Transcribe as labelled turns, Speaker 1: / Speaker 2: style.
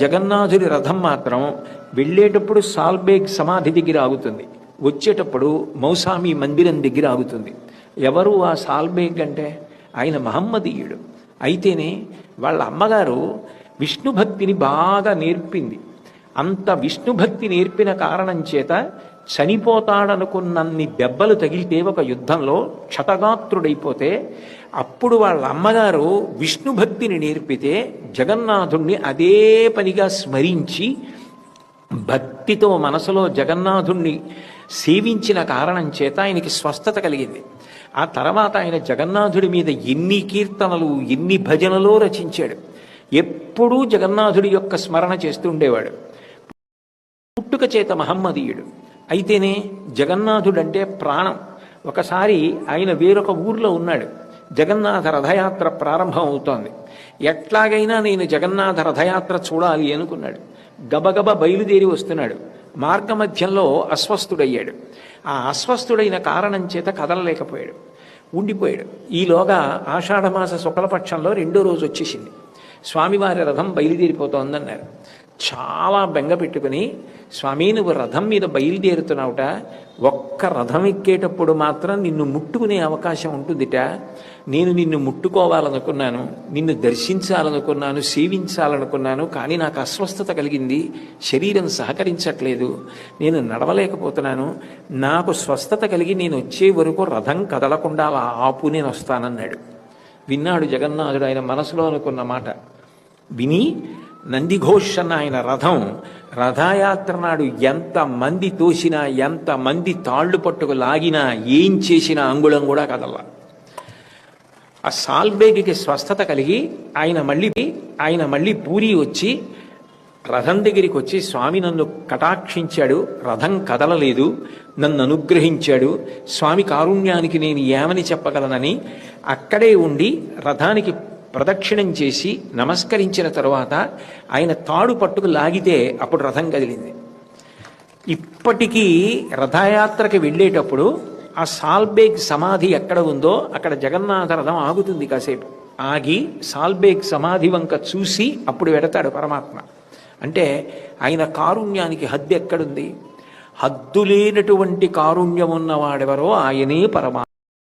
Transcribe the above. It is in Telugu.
Speaker 1: జగన్నాథుడి రథం మాత్రం వెళ్ళేటప్పుడు సాల్బేగ్ సమాధి దగ్గర ఆగుతుంది, వచ్చేటప్పుడు మౌసామి మందిరం దగ్గర ఆగుతుంది. ఎవరు ఆ సాల్బేగ్ అంటే? ఆయన మహమ్మదీయుడు. అయితేనే వాళ్ళ అమ్మగారు విష్ణుభక్తిని బాగా నేర్పింది. అంత విష్ణుభక్తి నేర్పిన కారణం చేత చనిపోతాడనుకున్నన్ని దెబ్బలు తగిలితే ఒక యుద్ధంలో క్షతగాత్రుడైపోతే అప్పుడు వాళ్ళ అమ్మగారు విష్ణుభక్తిని నేర్పితే జగన్నాథుణ్ణి అదే పనిగా స్మరించి భక్తితో మనసులో జగన్నాథుణ్ణి సేవించిన కారణం చేత ఆయనకి స్వస్థత కలిగింది. ఆ తర్వాత ఆయన జగన్నాథుడి మీద ఎన్ని కీర్తనలు ఎన్ని భజనలో రచించాడు. ఎప్పుడూ జగన్నాథుడి యొక్క స్మరణ చేస్తూ ఉండేవాడు. పుట్టుక చేత మహమ్మదీయుడు. అయితేనే జగన్నాథుడంటే ప్రాణం. ఒకసారి ఆయన వేరొక ఊర్లో ఉన్నాడు. జగన్నాథ రథయాత్ర ప్రారంభం అవుతోంది. ఎట్లాగైనా నేను జగన్నాథ రథయాత్ర చూడాలి అనుకున్నాడు. గబగబ బయలుదేరి వస్తున్నాడు. మార్గమధ్యంలో అస్వస్థుడయ్యాడు. ఆ అస్వస్థుడైన కారణం చేత కదలలేకపోయాడు, ఉండిపోయాడు. ఈలోగా ఆషాఢమాస శుక్లపక్షంలో 2వ రోజు వచ్చేసింది. స్వామివారి రథం బయలుదేరిపోతోందన్నారు. చాలా బెంగ పెట్టుకుని, స్వామి నువ్వు రథం మీద బయలుదేరుతున్నావుట, ఒక్క రథం ఎక్కేటప్పుడు మాత్రం నిన్ను ముట్టుకునే అవకాశం ఉంటుందిట. నేను నిన్ను ముట్టుకోవాలనుకున్నాను, నిన్ను దర్శించాలనుకున్నాను, సేవించాలనుకున్నాను, కానీ నాకు అస్వస్థత కలిగింది, శరీరం సహకరించట్లేదు, నేను నడవలేకపోతున్నాను. నాకు స్వస్థత కలిగి నేను వచ్చే వరకు రథం కదలకుండా అలా ఆపు, నేను వస్తానన్నాడు. విన్నాడు జగన్నాథుడు ఆయన మనసులో అనుకున్న మాట. విని నందిఘోష్ అన్న ఆయన రథం రథయాత్ర నాడు ఎంతమంది తోసినా ఎంతమంది తాళ్లు పట్టుకు లాగినా ఏం చేసినా అంగుళం కూడా కదల్లా. ఆ సాల్బేగికి స్వస్థత కలిగి ఆయన మళ్ళీ పూరి వచ్చి రథం దగ్గరికి వచ్చి, స్వామి నన్ను కటాక్షించాడు, రథం కదలలేదు, నన్ను అనుగ్రహించాడు, స్వామి కారుణ్యానికి నేను ఏమని చెప్పగలనని అక్కడే ఉండి రథానికి ప్రదక్షిణం చేసి నమస్కరించిన తరువాత ఆయన తాడు పట్టుకు లాగితే అప్పుడు రథం కదిలింది. ఇప్పటికీ రథయాత్రకి వెళ్ళేటప్పుడు ఆ సాల్బేగ్ సమాధి ఎక్కడ ఉందో అక్కడ జగన్నాథ రథం ఆగుతుంది. కాసేపు ఆగి సాల్బేగ్ సమాధి వంక చూసి అప్పుడు వెడతాడు పరమాత్మ. అంటే ఆయన కారుణ్యానికి హద్దు ఎక్కడుంది? హద్దులేనటువంటి కారుణ్యం ఉన్నవాడెవరో ఆయనే పరమాత్మ.